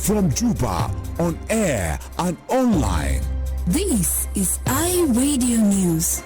from Juba, on air and online. This is iRadio News.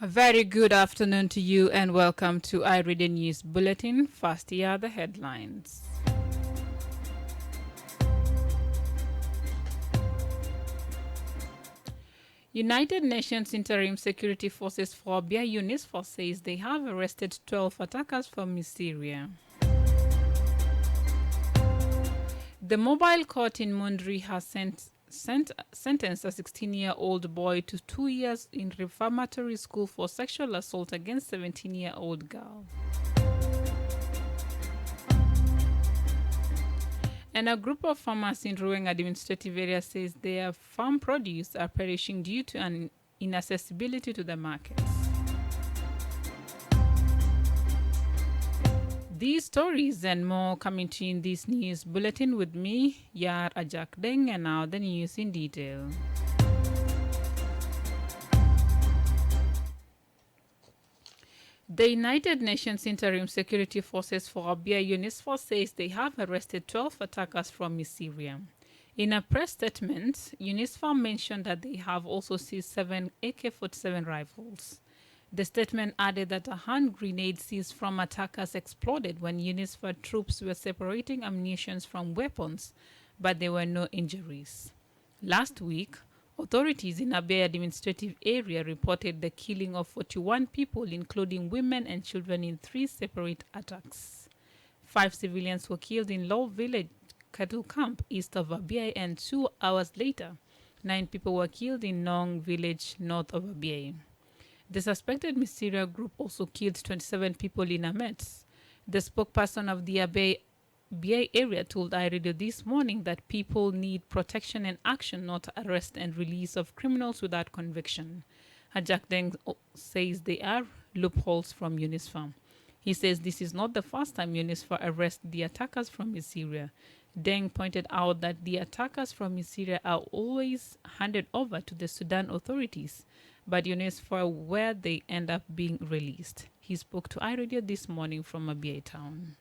A very good afternoon to you and welcome to iRadio News Bulletin. First, here are the headlines. United Nations Interim Security Forces for Abia UNISFOR says they have arrested 12 attackers from Syria. The mobile court in Mundri has sentenced a 16-year-old boy to 2 years in reformatory school for sexual assault against a 17-year-old girl. And a group of farmers in Ruang administrative area says their farm produce are perishing due to an inaccessibility to the markets. These stories and more coming to you in this news bulletin with me, Yar Ajak Deng, and now the news in detail. The United Nations Interim Security Forces for Abia UNISFOR says they have arrested 12 attackers from Syria. In a press statement, UNISFOR mentioned that they have also seized 7 AK-47 rifles. The statement added that a hand grenade seized from attackers exploded when UNISFOR troops were separating ammunition from weapons, but there were no injuries. Last week, authorities in Abia administrative area reported the killing of 41 people, including women and children, in 3 separate attacks. 5 civilians were killed in Law Village cattle camp east of Abia, and 2 hours later, 9 people were killed in Nong village north of Abia. The suspected Mysteria group also killed 27 people in Amet. The spokesperson of the Abia area told iRadio this morning that people need protection and action, not arrest and release of criminals without conviction. Ajak Deng says there are loopholes from UNISFOR. He says this is not the first time UNISFOR arrests the attackers from Syria. Deng pointed out that the attackers from Syria are always handed over to the Sudan authorities, but UNISFOR where they end up being released. He spoke to iRadio this morning from Abia town.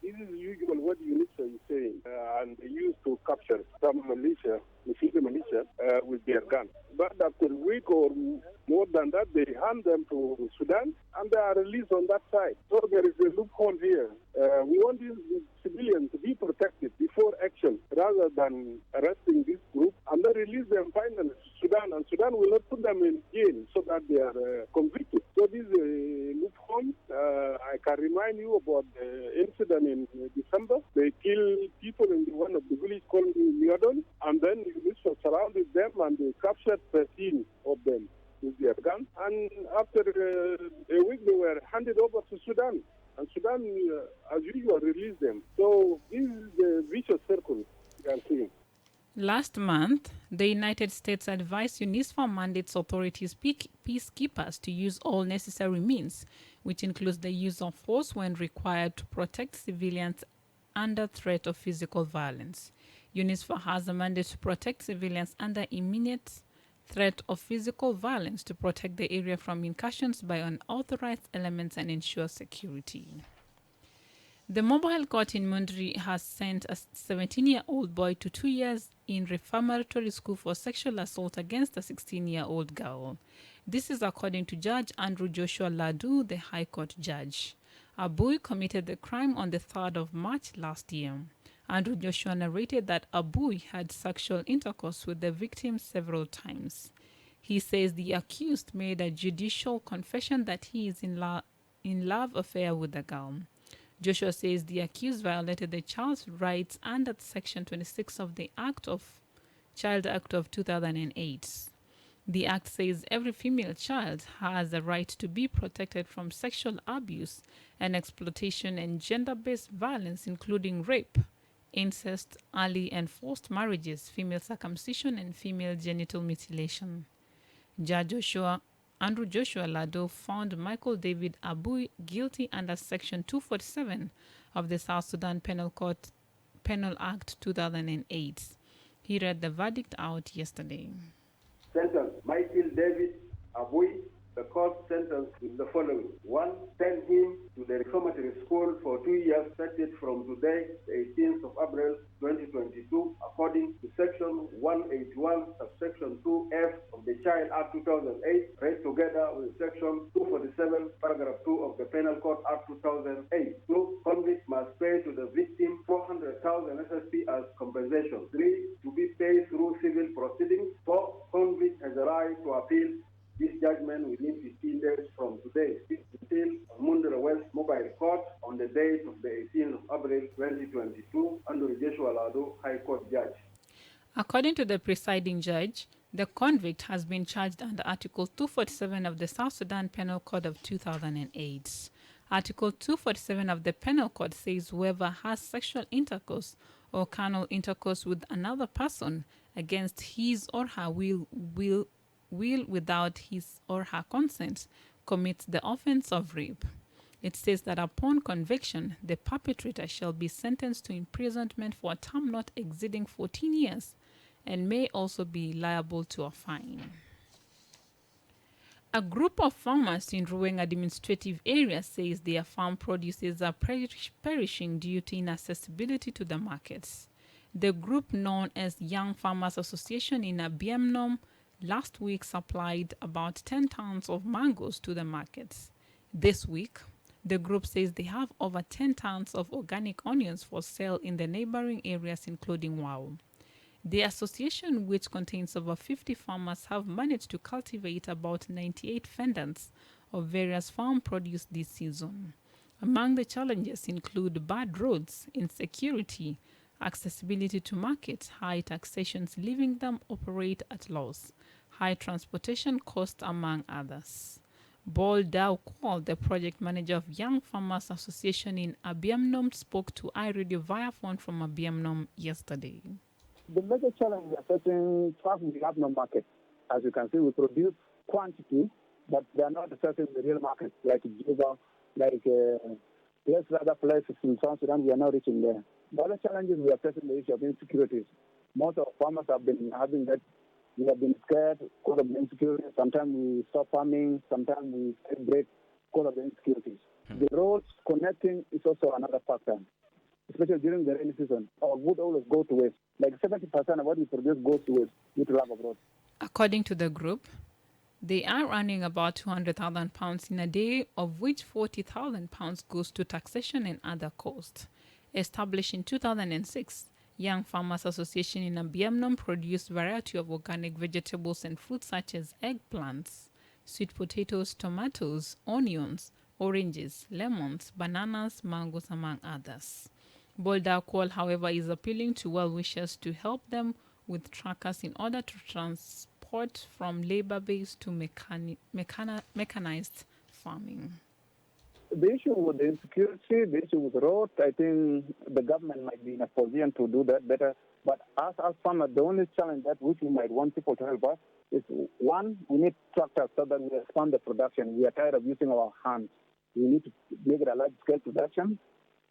This is usually what UNISFOR is saying, and they used to capture some militia, Syrian militia, with their guns. But after a week or more than that, they hand them to Sudan, and they are released on that side. So there is a loophole here. We want these civilians to be protected before action, rather than arresting this group, and then release them finally to Sudan, and Sudan will not put them in jail so that they are convicted. So this is a loophole. I can remind you about the incident in December. They killed people in one of the villages called Miodon, and then UNISFOR surrounded them and they captured 13 of them with their guns. And after a week, they were handed over to Sudan. And Sudan, as usual, released them. So this is the vicious circle we are seeing. Last month, the United States advised UNISFOR mandates authorities peacekeepers to use all necessary means, which includes the use of force when required to protect civilians under threat of physical violence. UNISFOR has a mandate to protect civilians under imminent threat of physical violence, to protect the area from incursions by unauthorized elements and ensure security. The mobile court in Mundri has sent a 17-year-old boy to 2 years in reformatory school for sexual assault against a 16-year-old girl. This is according to Judge Andrew Joshua Ladu, the High Court judge. Abui committed the crime on the 3rd of March last year. Andrew Joshua narrated that Abui had sexual intercourse with the victim several times. He says the accused made a judicial confession that he is in love affair with the girl. Joshua says the accused violated the child's rights under Section 26 of the Child Act of 2008. The Act says every female child has a right to be protected from sexual abuse and exploitation and gender-based violence, including rape, incest, early and forced marriages, female circumcision, and female genital mutilation. Judge Andrew Joshua Lado found Michael David Abui guilty under Section 247 of the South Sudan Penal Penal Act 2008. He read the verdict out yesterday. Sentence Michael David Abui. The court sentence is the following. 1. Send him to the reformatory school for 2 years, started from today, the 18th of April 2022, according to Section 181, subsection 2F of the Child Act 2008, read together with Section 247, paragraph 2 of the Penal Code Act 2008. 2. Convict must pay to the victim 400,000 SSP as compensation. 3. To be paid through civil proceedings. 4. Convict has a right to appeal this judgment within 15 days from today. Until Mundra West Mobile Court on the date of the 18th of April 2022 under Joshua Lado High Court Judge. According to the presiding judge, the convict has been charged under Article 247 of the South Sudan Penal Code of 2008. Article 247 of the Penal Code says whoever has sexual intercourse or carnal intercourse with another person against his or her will without his or her consent commits the offense of rape. It says that upon conviction, the perpetrator shall be sentenced to imprisonment for a term not exceeding 14 years and may also be liable to a fine. A group of farmers in Ruweng administrative area says their farm produces are perishing due to inaccessibility to the markets. The group, known as Young Farmers Association in Abiemnom, last week supplied about 10 tons of mangoes to the markets. This week, the group says they have over 10 tons of organic onions for sale in the neighboring areas, including Wau. The association, which contains over 50 farmers, have managed to cultivate about 98 fendants of various farm produce this season. Among the challenges include bad roads, insecurity, accessibility to markets, high taxations leaving them operate at loss, high transportation costs, among others. Bol Dao Kwal, the project manager of Young Farmers Association in Abiemnom, spoke to iRadio via phone from Abiemnom yesterday. The major challenge we are facing, first, we have no market. As you can see, we produce quantity, but they are not accessing the real market, like Juba, like other places in South Sudan. We are not reaching there. The other challenges we are facing the issue of insecurities. Most of farmers have been having that. We have been scared because of the insecurity. Sometimes we stop farming. Sometimes we take break because of the insecurities. The roads connecting is also another factor, especially during the rainy season. Our wood always go to waste. Like 70% of what we produce goes to waste due to lack of roads. According to the group, they are earning about 200,000 pounds in a day, of which 40,000 pounds goes to taxation and other costs. Established in 2006, Young Farmers Association in Abiemnom produced a variety of organic vegetables and fruits such as eggplants, sweet potatoes, tomatoes, onions, oranges, lemons, bananas, mangoes, among others. Boulder Kwal, however, is appealing to well-wishers to help them with trackers in order to transport from labor-based to mechanized farming. The issue with the insecurity, the issue with the road, I think the government might be in a position to do that better. But as farmers, the only challenge that which we might want people to help us is, one, we need tractors so that we expand the production. We are tired of using our hands. We need to make it a large-scale production.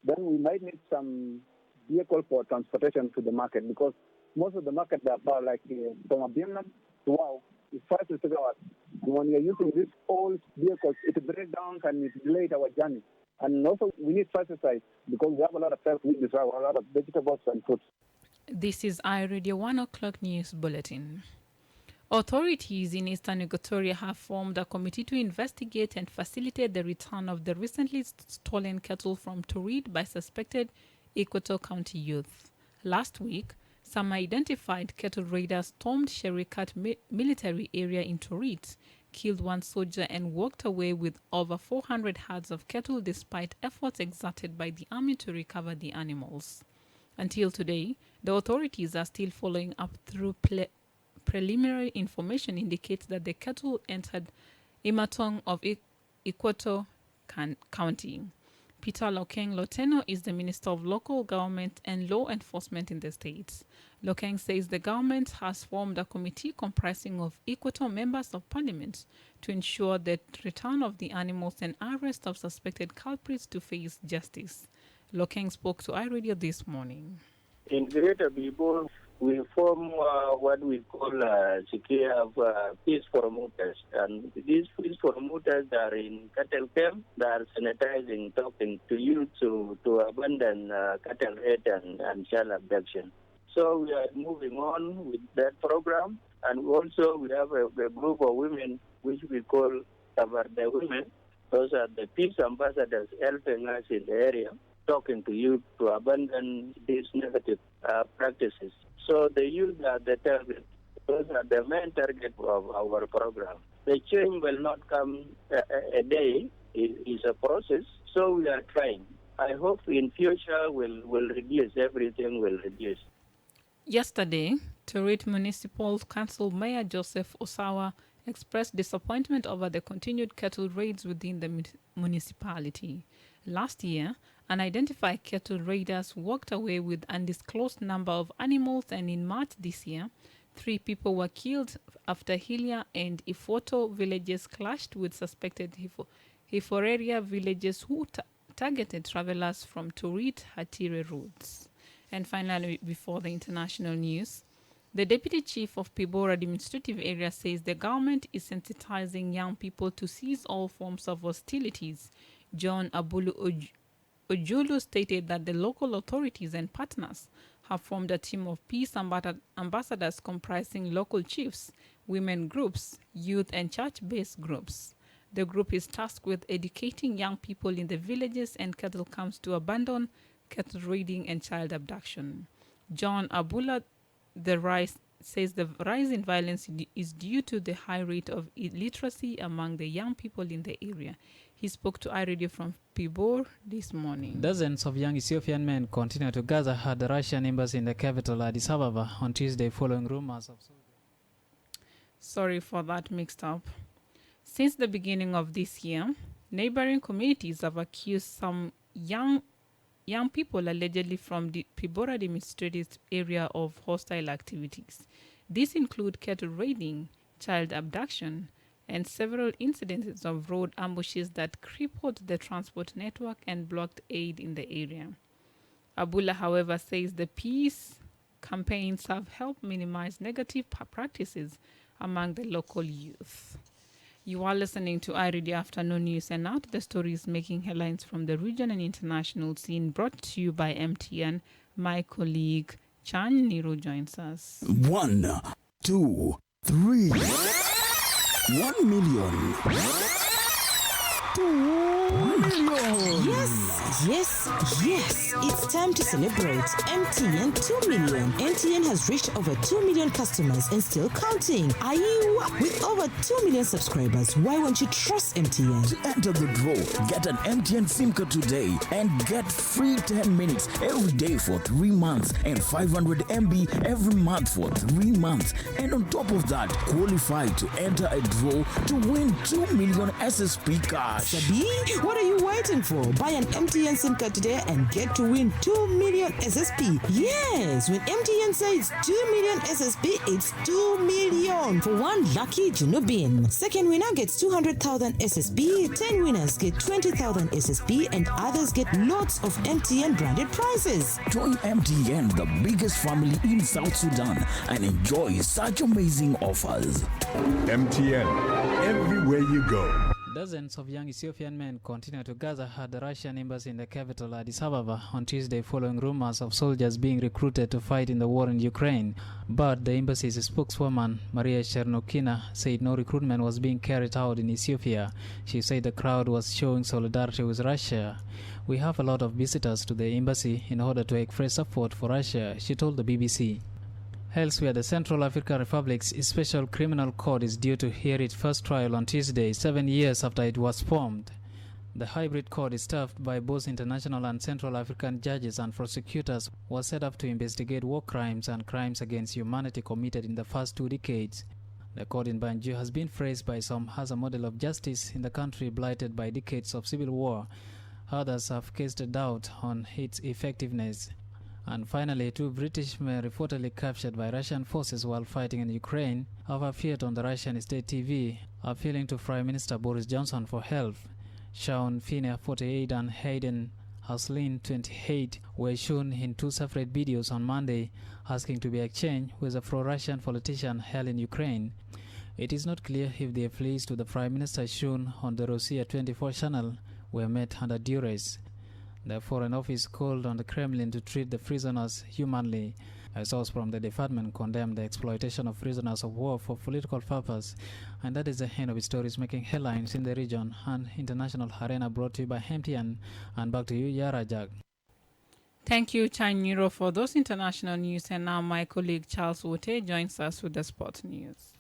Then we might need some vehicle for transportation to the market, because most of the market are like from Abiemnom to Wau is 5 to 6 hours. And when you're using these old vehicles, it breaks down and it delays our journey. And also, we need pesticides because we have a lot of pest weeds, a lot of vegetables and fruits. This is iRadio 1 o'clock news bulletin. Authorities in Eastern Equatoria have formed a committee to investigate and facilitate the return of the recently stolen cattle from Turid by suspected Equator County youth. Last week, some identified cattle raiders stormed Sherikat military area in Turid, killed one soldier and walked away with over 400 herds of cattle despite efforts exerted by the army to recover the animals. Until today, the authorities are still following up through preliminary information indicates that the cattle entered Imatong of Equator County. Peter Lokeng Loteno is the Minister of Local Government and Law Enforcement in the state. Lokeng says the government has formed a committee comprising of Equator members of parliament to ensure the return of the animals and arrest of suspected culprits to face justice. Lokeng spoke to iRadio this morning. In Greater Bibo, we form what we call secure peace promoters. And these peace promoters are in cattle camp. They are sanitizing, talking to you to abandon cattle raid and child abduction. So we are moving on with that program. And also we have a group of women which we call Tabarda women. Those are the peace ambassadors helping us in the area, talking to you to abandon these negative practices. So the youth are the target. Those are the main target of our program. The change will not come a day. It is a process. So we are trying. I hope in future will reduce, everything will reduce. Yesterday, Turit Municipal Council Mayor Joseph Osawa expressed disappointment over the continued cattle raids within the municipality. Last year, unidentified cattle raiders walked away with undisclosed number of animals, and in March this year, 3 people were killed after Hilia and Ifoto villages clashed with suspected Hiforeria villages who targeted travelers from Turit-Hatire routes. And finally, before the international news, the Deputy Chief of Pibor Administrative Area says the government is sensitizing young people to cease all forms of hostilities. John Abulu Ojulu stated that the local authorities and partners have formed a team of peace ambassadors comprising local chiefs, women groups, youth and church-based groups. The group is tasked with educating young people in the villages and cattle camps to abandon cattle raiding and child abduction. John Abula says the rise in violence is due to the high rate of illiteracy among the young people in the area. He spoke to iRadio from Pibor this morning. Dozens of young Ethiopian men continue to gather at the Russian embassy in the capital, Addis Ababa, on Tuesday following rumors of... Sorry for that mixed up. Since the beginning of this year, neighboring communities have accused some young people allegedly from the Pibor administrative area of hostile activities. These include cattle raiding, child abduction, and several incidences of road ambushes that crippled the transport network and blocked aid in the area. Abula, however, says the peace campaigns have helped minimize negative practices among the local youth. You are listening to iRadio Afternoon News, and now to the stories making headlines from the region and international scene, brought to you by MTN. My colleague Chan Nero joins us. 1, 2, 3. 1 million. 2 million. Yes. It's time to celebrate. MTN 2 million. MTN has reached over 2 million customers and still counting. Are you? With over 2 million subscribers, why won't you trust MTN? To enter the draw, get an MTN SIM card today and get free 10 minutes every day for 3 months and 500 MB every month for 3 months. And on top of that, qualify to enter a draw to win 2 million SSP cash. Sabi, what are you waiting for? Buy an MTN SIM card today and get to win 2 million SSP. Yes, when MTN says 2 million SSP, it's 2 million for one lucky Junubin. Second winner gets 200,000 SSP, 10 winners get 20,000 SSP, and others get lots of MTN branded prizes. Join MTN, the biggest family in South Sudan, and enjoy such amazing offers. MTN, everywhere you go. Dozens of young Ethiopian men continue to gather at the Russian embassy in the capital, Addis Ababa, on Tuesday following rumors of soldiers being recruited to fight in the war in Ukraine. But the embassy's spokeswoman, Maria Chernokina, said no recruitment was being carried out in Ethiopia. She said the crowd was showing solidarity with Russia. We have a lot of visitors to the embassy in order to express support for Russia, she told the BBC. Elsewhere, the Central African Republic's Special Criminal Court is due to hear its first trial on Tuesday, 7 years after it was formed. The hybrid court is staffed by both international and Central African judges and prosecutors, was set up to investigate war crimes and crimes against humanity committed in the first 2 decades. The court in Banjul has been praised by some as a model of justice in the country blighted by decades of civil war. Others have cast a doubt on its effectiveness. And finally, 2 British men reportedly captured by Russian forces while fighting in Ukraine have appeared on the Russian state TV, appealing to Prime Minister Boris Johnson for help. Sean Finney, 48, and Hayden Haslin, 28, were shown in two separate videos on Monday, asking to be exchanged with a pro-Russian politician held in Ukraine. It is not clear if the pleas to the Prime Minister shown on the Rossiya 24 channel were met under duress. The Foreign Office called on the Kremlin to treat the prisoners humanly. A source from the department condemned the exploitation of prisoners of war for political purpose. And that is the end of the stories making headlines in the region and international arena, brought to you by MTN. And back to you, Yara Jack. Thank you, Chanyiro, for those international news. And now my colleague Charles Wote joins us with the sports news.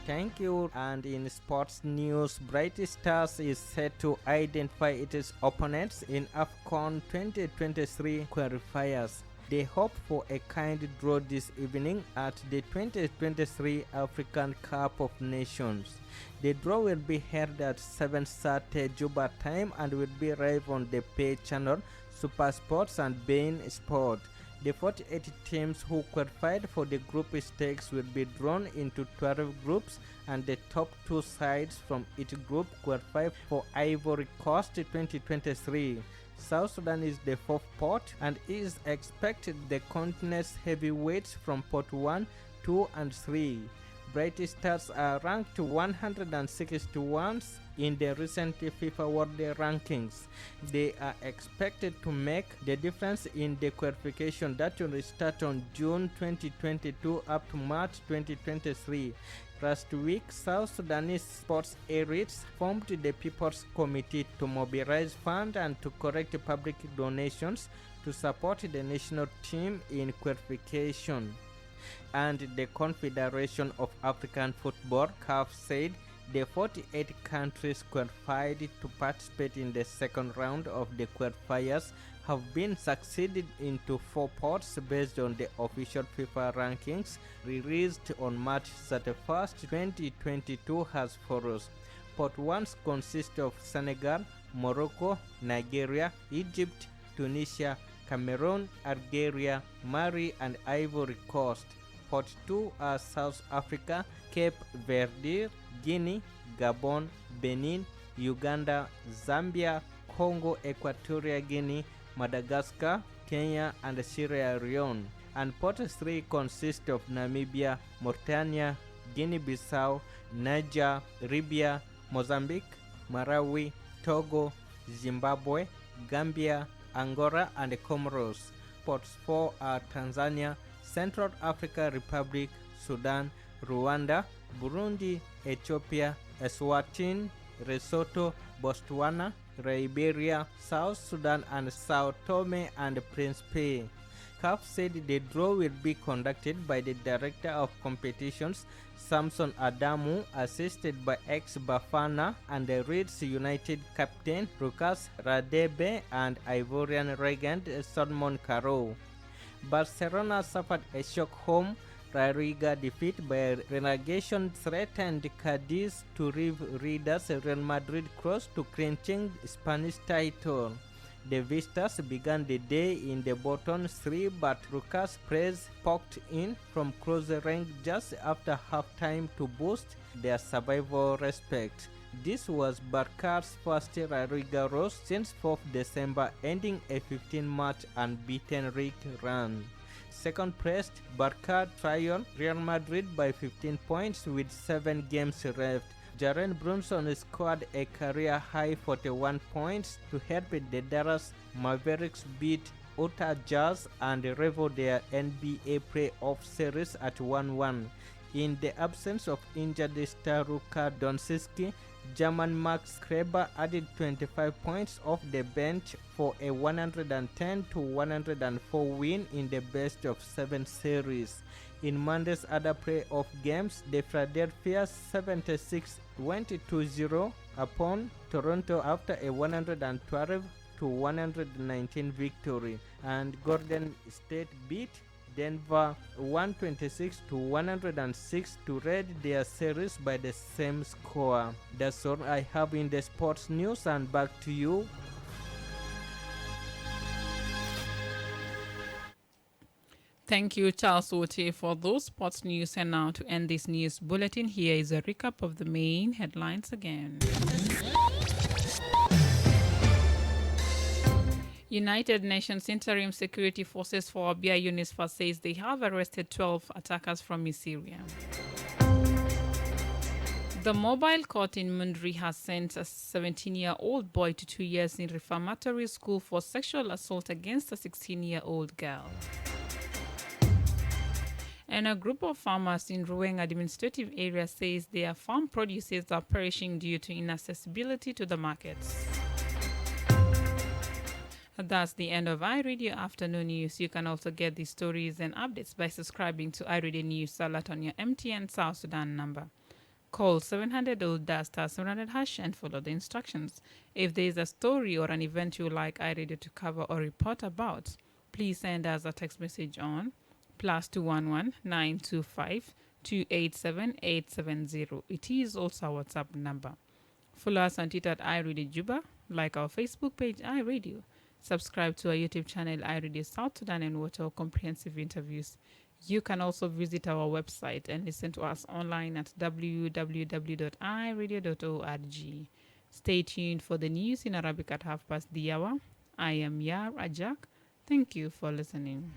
Thank you. And in sports news, Bright Stars is set to identify its opponents in AFCON 2023 qualifiers. They hope for a kind draw this evening at the 2023 African Cup of Nations. The draw will be held at 7:30 Juba time and will be live on the pay channel Super Sports and Bein Sport. The 48 teams who qualified for the group stakes will be drawn into 12 groups, and the top two sides from each group qualify for Ivory Coast 2023. South Sudan is the fourth pot and is expected the continent's heavyweights from pot 1, 2 and 3. Bright Stars are ranked 161st in the recent FIFA World rankings. They are expected to make the difference in the qualification that will start on June 2022 up to March 2023. Last week, South Sudanese sports elites formed the People's Committee to mobilize funds and to collect public donations to support the national team in qualification. And the Confederation of African Football (CAF) said the 48 countries qualified to participate in the second round of the qualifiers have been succeeded into 4 pots based on the official FIFA rankings released on March 31st, 2022 as follows. Pot 1 consists of Senegal, Morocco, Nigeria, Egypt, Tunisia, Cameroon, Algeria, Mali and Ivory Coast. Pot 2 are South Africa, Cape Verde, Guinea, Gabon, Benin, Uganda, Zambia, Congo, Equatorial Guinea, Madagascar, Kenya and Sierra Leone. And pot 3 consists of Namibia, Mauritania, Guinea-Bissau, Niger, Libya, Mozambique, Malawi, Togo, Zimbabwe, Gambia, Angola and Comoros. Pots 4 are Tanzania, Central African Republic, Sudan, Rwanda, Burundi, Ethiopia, Eswatini, Lesotho, Botswana, Liberia, South Sudan and Sao Tome and Principe. CAF said the draw will be conducted by the Director of Competitions, Samson Adamu, assisted by ex-Bafana and the Leeds United captain Lucas Radebe and Ivorian legend Solomon Kalou. Barcelona suffered a shock home La Liga defeat by relegation-threatened Cadiz to leave readers Real Madrid close to clinching Spanish title. The visitors began the day in the bottom 3, but Lucas Perez poked in from close range just after halftime to boost their survival respect. This was Barca's first La Liga loss since 4th December, ending a 15-match unbeaten league run. Second placed, Barca trailed Real Madrid by 15 points with 7 games left. Jaren Brunson scored a career-high 41 points to help the Dallas Mavericks beat Utah Jazz and rival their NBA playoff series at 1-1. In the absence of injured star Luka Doncic, German Max Kleber added 25 points off the bench for a 110-104 win in the best of 7 series. In Monday's other playoff games, the Philadelphia 76 went 2-0 upon Toronto after a 112-119 victory, and Golden State beat Denver 126-106 to lead their series by the same score. That's all I have in the sports news, and back to you. Thank you, Charles Wote, for those sports news. And now to end this news bulletin, here is a recap of the main headlines again. United Nations Interim Security Forces for Abia UNISFA says they have arrested 12 attackers from Syria. The mobile court in Mundri has sent a 17-year-old boy to 2 years in reformatory school for sexual assault against a 16-year-old girl. And a group of farmers in Ruweng administrative area says their farm produces are perishing due to inaccessibility to the markets. That's the end of iRadio Afternoon News. You can also get these stories and updates by subscribing to iRadio News Alert on your MTN South Sudan number. Call 700 700 hash and follow the instructions. If there is a story or an event you would like iRadio to cover or report about, please send us a text message on +211 925 287 870. It is also our WhatsApp number. Follow us on Twitter at iRadio Juba, like our Facebook page iRadio. Subscribe to our YouTube channel, iRadio South Sudan, and watch our comprehensive interviews. You can also visit our website and listen to us online at www.iradio.org. Stay tuned for the news in Arabic at 1:30 p.m. I am Yar Ajak. Thank you for listening.